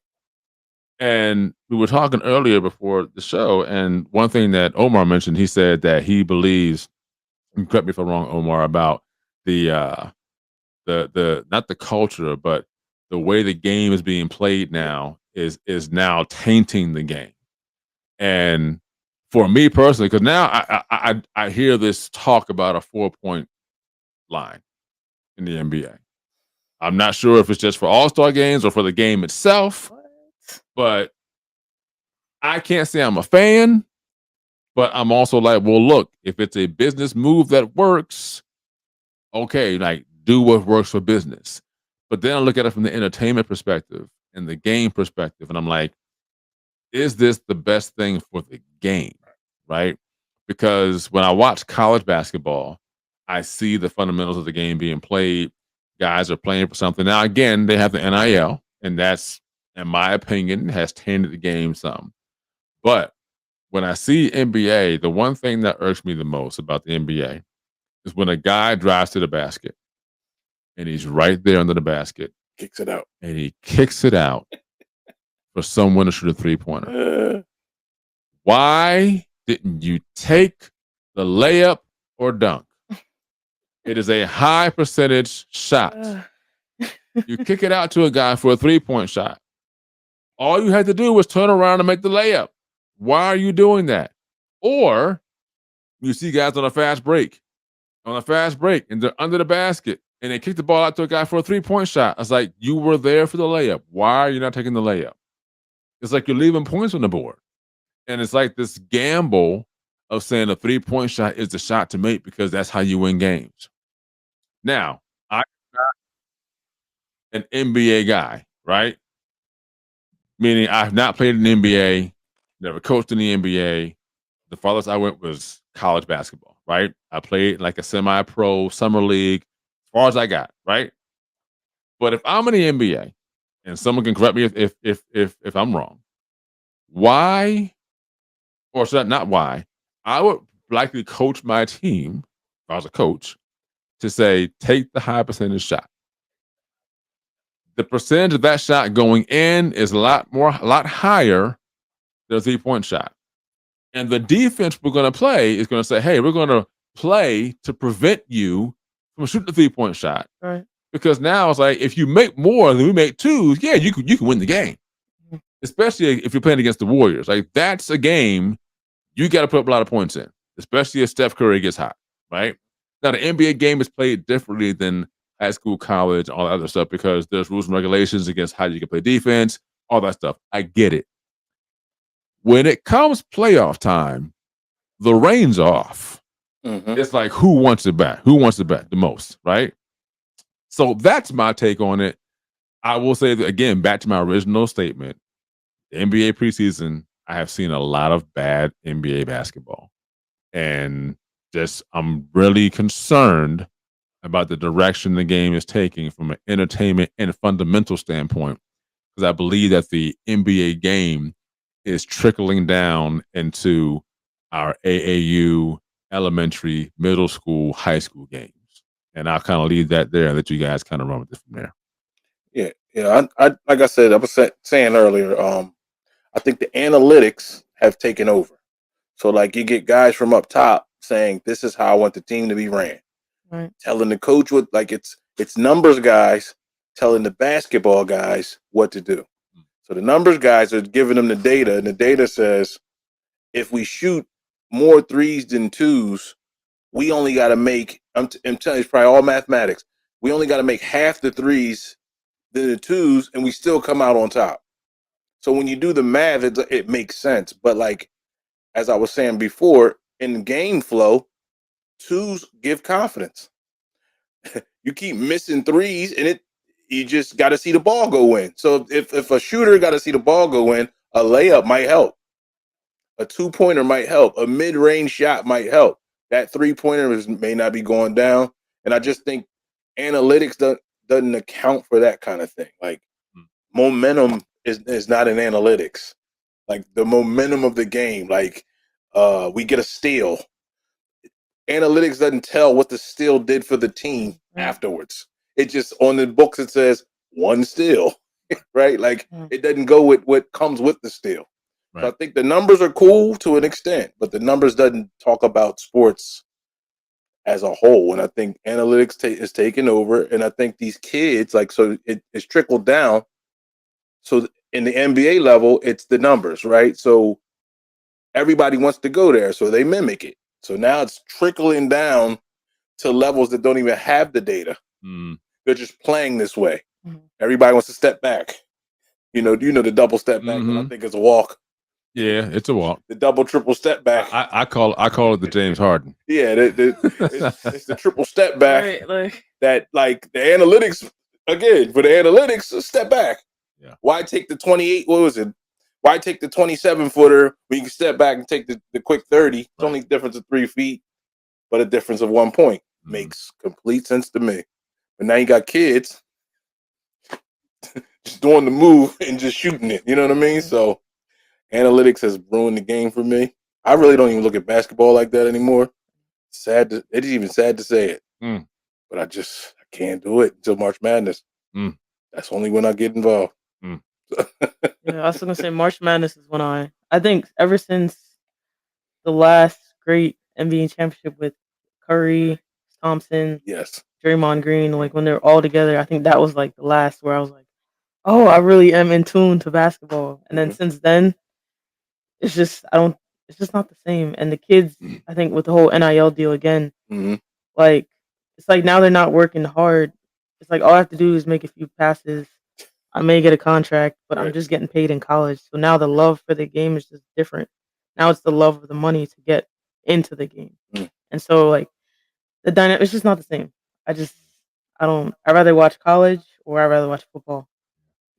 And we were talking earlier before the show, and one thing that Omar mentioned, he said that he believes, and correct me if I'm wrong, Omar, about the not the culture, but the way the game is being played now is now tainting the game. And for me personally, because now I hear this talk about a 4-point line in the NBA. I'm not sure if it's just for All-Star games or for the game itself, but I can't say I'm a fan, but I'm also like, well, look, if it's a business move that works, okay, like, do what works for business. But then I look at it from the entertainment perspective and the game perspective, and I'm like, is this the best thing for the game, right? Because when I watch college basketball, I see the fundamentals of the game being played. Guys are playing for something. Now, again, they have the NIL, and that's, in my opinion, has tainted the game some. But when I see NBA, the one thing that irks me the most about the NBA is when a guy drives to the basket and he's right there under the basket Kicks it out. and he kicks it out for someone to shoot a 3-pointer. Why didn't you take the layup or dunk? It is a high percentage shot. You kick it out to a guy for a 3-point shot. All you had to do was turn around and make the layup. Why are you doing that? Or you see guys on a fast break, and they're under the basket, and they kick the ball out to a guy for a 3-point shot. It's like, you were there for the layup. Why are you not taking the layup? It's like you're leaving points on the board. And it's like this gamble of saying a 3-point shot is the shot to make because that's how you win games. Now, I'm not an NBA guy, right? Meaning I've not played in the NBA, never coached in the NBA. The farthest I went was college basketball, right? I played like a semi-pro summer league, as far as I got, right? But if I'm in the NBA, and someone can correct me if I'm wrong, why, or should I, not why, I would likely coach my team, if I was a coach, to say, take the high percentage shot. The percentage of that shot going in is a lot higher than a 3-point shot. And the defense we're going to play is going to say, hey, we're going to play to prevent you from shooting the 3-point shot. Right. Because now it's like, if you make more than we make twos, yeah, you can win the game. Especially if you're playing against the Warriors. Like, that's a game you got to put up a lot of points in, especially if Steph Curry gets hot, right? Now, the NBA game is played differently than high school, college, all that other stuff, because there's rules and regulations against how you can play defense, all that stuff. I get it. When it comes playoff time, the reins off. Mhm. It's like, who wants it back? Who wants it back the most, right? So that's my take on it. I will say that, again, back to my original statement, the NBA preseason, I have seen a lot of bad NBA basketball. And I'm really concerned about the direction the game is taking from an entertainment and fundamental standpoint, because I believe that the NBA game is trickling down into our AAU, elementary, middle school, high school games. And I'll kind of leave that there and let you guys kind of run with it from there. Yeah. I like I said, I was saying earlier, I think the analytics have taken over. So, like, you get guys from up top saying, this is how I want the team to be ran. Right. Telling the coach what, like, it's numbers guys telling the basketball guys what to do. So the numbers guys are giving them the data, and the data says, if we shoot more threes than twos, we only got to make, I'm telling you, it's probably all mathematics. We only got to make half the threes than the twos, and we still come out on top. So when you do the math, it makes sense. But, like, as I was saying before, in game flow, twos give confidence. You keep missing threes, and you just got to see the ball go in. So if a shooter got to see the ball go in, a layup might help. A 2-pointer might help. A mid-range shot might help. That 3-pointer may not be going down. And I just think analytics doesn't account for that kind of thing. Like, momentum is not in analytics. Like, the momentum of the game. Like, we get a steal. Analytics doesn't tell what the steal did for the team afterwards. It just, on the books, it says 1 steal, right? Like, it doesn't go with what comes with the steal. Right. So I think the numbers are cool to an extent, but the numbers doesn't talk about sports as a whole. And I think analytics is taking over. And I think these kids, like, so it's trickled down. So in the NBA level, it's the numbers, right? So everybody wants to go there, so they mimic it. So now it's trickling down to levels that don't even have the data. They're just playing this way. Everybody wants to step back. You know the double step back. I think it's a walk. Yeah, it's a walk. The double, triple step back. I call it the James Harden. Yeah, it's the triple step back. Right, that, like, the analytics, again, for the analytics, step back. Yeah. Why take the 28? What was it? Why take the 27-footer when you can step back and take the quick 30? It's only a difference of 3 feet, but a difference of 1 point. Makes complete sense to me. But now you got kids just doing the move and just shooting it. You know what I mean? So analytics has ruined the game for me. I really don't even look at basketball like that anymore. It's even sad to say it, but I can't do it until March Madness. That's only when I get involved. Yeah, I was gonna say March Madness is when I think ever since the last great NBA championship with Curry, Thompson, Yes. Draymond Green, like when they're all together, I think that was like the last where I was like, oh, I really am in tune to basketball. And then since then, it's just it's just not the same. And the kids, I think with the whole NIL deal again, like it's like now they're not working hard. It's like all I have to do is make a few passes. I may get a contract, but I'm just getting paid in college. So now the love for the game is just different. Now it's the love of the money to get into the game. And so like the dynamic, it's just not the same. I'd rather watch college or I'd rather watch football.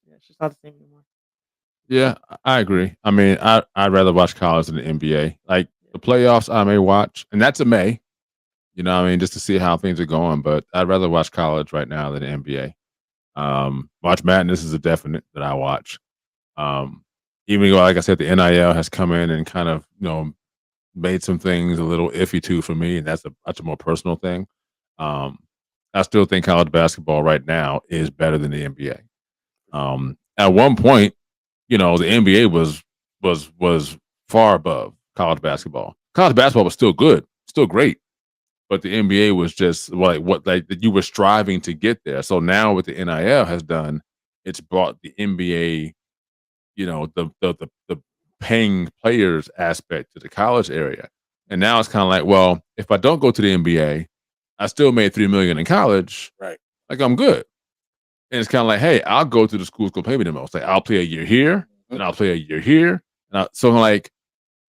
Yeah, it's just not the same anymore. Yeah, I agree. I mean, I'd rather watch college than the NBA. Like the playoffs, I may watch, and that's a May. You know what I mean? Just to see how things are going. But I'd rather watch college right now than the NBA. March Madness is a definite that I watch. Even though, like I said, the NIL has come in and kind of, made some things a little iffy too for me, and that's a more personal thing. I still think college basketball right now is better than the NBA. At one point, the NBA was far above college basketball. College basketball was still good, still great, but the NBA was just like you were striving to get there. So now what the NIL has done, it's brought the NBA, the paying players aspect to the college area. And now it's kind of like, well, if I don't go to the NBA, I still made $3 million in college. Right. Like I'm good. And it's kind of like, hey, I'll go to the school's going to pay me the most. Like I'll play a year here and I'll play a year here. So I'm like,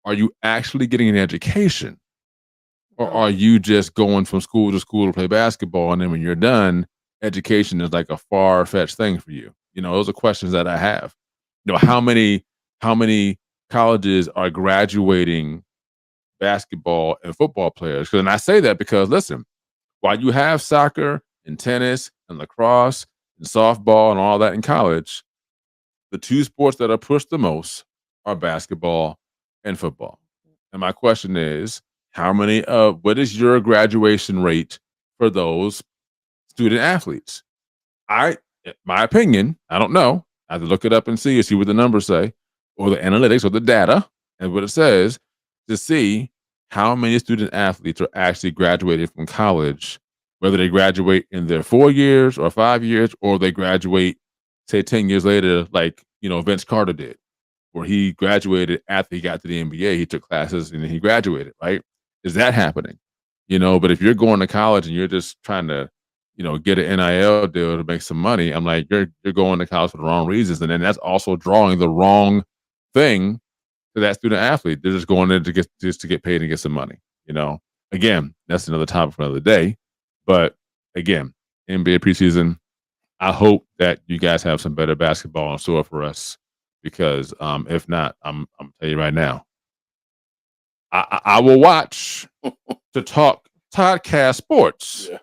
are you actually getting an education? Or are you just going from school to school to play basketball? And then when you're done, education is like a far-fetched thing for you. Those are questions that I have. How many colleges are graduating basketball and football players? And I say that because, listen, while you have soccer and tennis and lacrosse and softball and all that in college, the two sports that are pushed the most are basketball and football. And my question is, what is your graduation rate for those student athletes? My opinion, I don't know. I have to look it up and see what the numbers say, or the analytics, or the data, and what it says to see how many student athletes are actually graduating from college, whether they graduate in their 4 years or 5 years, or they graduate, say, 10 years later, like Vince Carter did, where he graduated after he got to the NBA. He took classes and then he graduated. Right? Is that happening? But if you're going to college and you're just trying to get an NIL deal to make some money, I'm like, you're going to college for the wrong reasons. And then that's also drawing the wrong thing to that student athlete. They're just going there to get paid and get some money. Again, that's another topic for another day. But again, NBA preseason, I hope that you guys have some better basketball in store for us, because if not, I'm tell you right now, I will watch to talk podcast sports. Yeah.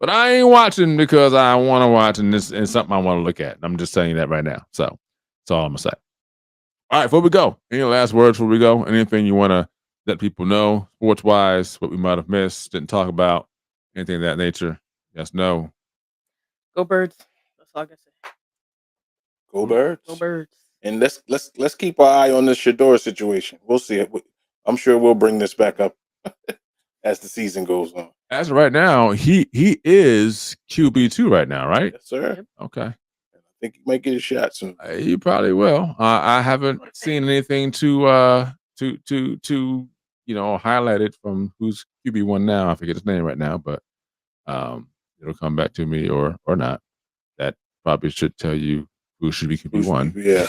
But I ain't watching because I want to watch, and this is something I want to look at. I'm just telling you that right now. So that's all I'm gonna say. All right, before we go, any last words before we go? Anything you want to let people know, sports wise, what we might have missed, didn't talk about, anything of that nature? Yes, no. Go Birds. That's all I can say. Go Birds. Go Birds. And let's keep our eye on this Shedeur situation. We'll see it. I'm sure we'll bring this back up as the season goes on. As of right now, he is QB2 right now, right? Yes, sir. Okay. I think he might get a shot soon. You probably will. I haven't seen anything to highlight it from who's QB1 now. I forget his name right now, but it'll come back to me or not. That probably should tell you who should be QB1. Yeah.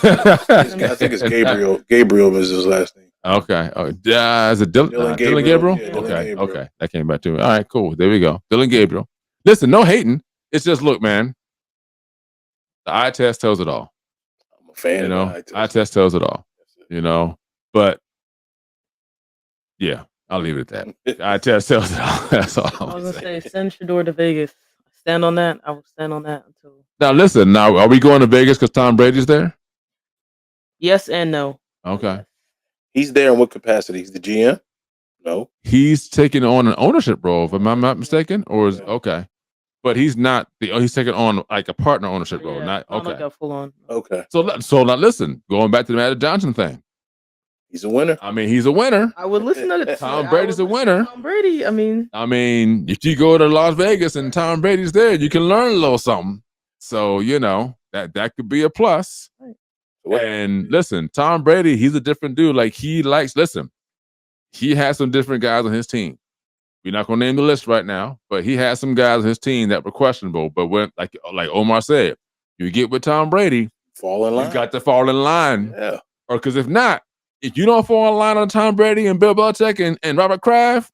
I think it's Gabriel. Gabriel is his last name. Okay. Oh, is it Dylan Gabriel? Yeah, okay. Gabriel. Okay. That came back to me. All right, cool. There we go. Dylan Gabriel. Listen, no hating. It's just, look, man, the eye test tells it all. I'm a fan of the eye test tells it all. But yeah, I'll leave it at that. The eye test tells it all. That's all. I was gonna say, send Shedeur to Vegas. Stand on that. I will stand on that until. Now listen. Now, are we going to Vegas because Tom Brady's there? Yes and no. Okay. He's there in what capacity? He's the GM? No. He's taking on an ownership role, if I'm not mistaken, or is okay. But he's not he's taking on like a partner ownership role, not okay. Like a full on. Okay. So now listen, going back to the Magic Johnson thing. He's a winner. I mean, he's a winner. I would listen to it. Tom Brady's a winner. Tom Brady. I mean, if you go to Las Vegas and Tom Brady's there, you can learn a little something. So that could be a plus. Right. And listen, Tom Brady, he's a different dude. Like he has some different guys on his team. We're not gonna name the list right now, but he has some guys on his team that were questionable. But when like Omar said, you get with Tom Brady, fall in line. You got to fall in line. Yeah. Or because if not, if you don't fall in line on Tom Brady and Bill Belichick and Robert Kraft,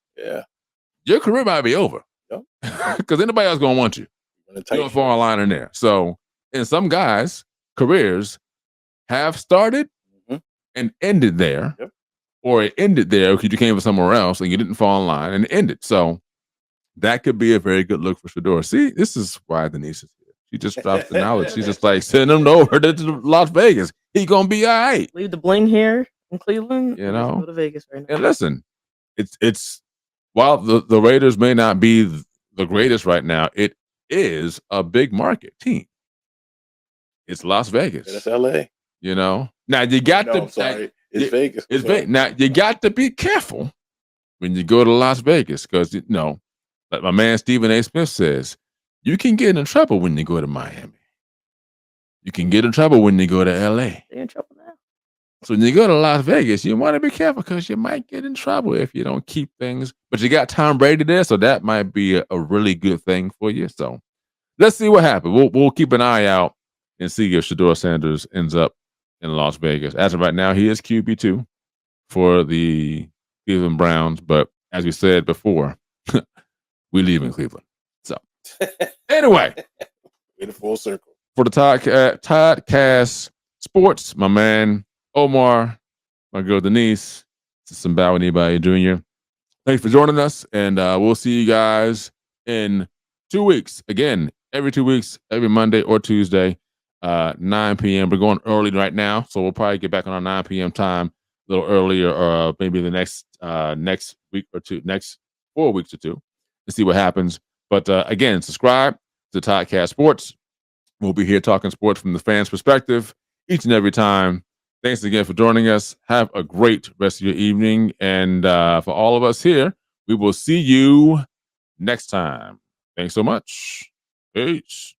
your career might be over. Because anybody else gonna want you. You don't fall in line in there. So, and some guys' careers have started and ended there. Yep. Or it ended there because you came from somewhere else and you didn't fall in line and it ended. So that could be a very good look for Shedeur. See, this is why Denise is here. She just drops the knowledge. She's just like, send him over to Las Vegas. He gonna be all right. Leave the bling here in Cleveland. Go to Vegas right now. And listen, it's while the Raiders may not be the greatest right now, it is a big market team. It's Las Vegas. That's LA. Now you got to. Sorry. It's Vegas. It's Vegas. Now you got to be careful when you go to Las Vegas because like my man Stephen A. Smith says, you can get in trouble when you go to Miami. You can get in trouble when you go to LA. They're in trouble now. So when you go to Las Vegas, you want to be careful because you might get in trouble if you don't keep things. But you got Tom Brady there, so that might be a really good thing for you. So let's see what happens. We'll keep an eye out and see if Shedeur Sanders ends up in Las Vegas. As of right now, he is QB2 for the Cleveland Browns. But as we said before, we leave in Cleveland. So anyway, in a full circle. For the Toddcast Sports, my man Omar, my girl Denise, Simbawa Nibai Jr. Thanks for joining us, and we'll see you guys in 2 weeks. Again, every 2 weeks, every Monday or Tuesday, 9 p.m. We're going early right now, so we'll probably get back on our 9 p.m. time a little earlier, or maybe the next week or two, next 4 weeks or two, to see what happens. But again, subscribe to Toddcast Sports. We'll be here talking sports from the fans' perspective each and every time. Thanks again for joining us. Have a great rest of your evening. And for all of us here, we will see you next time. Thanks so much. Peace.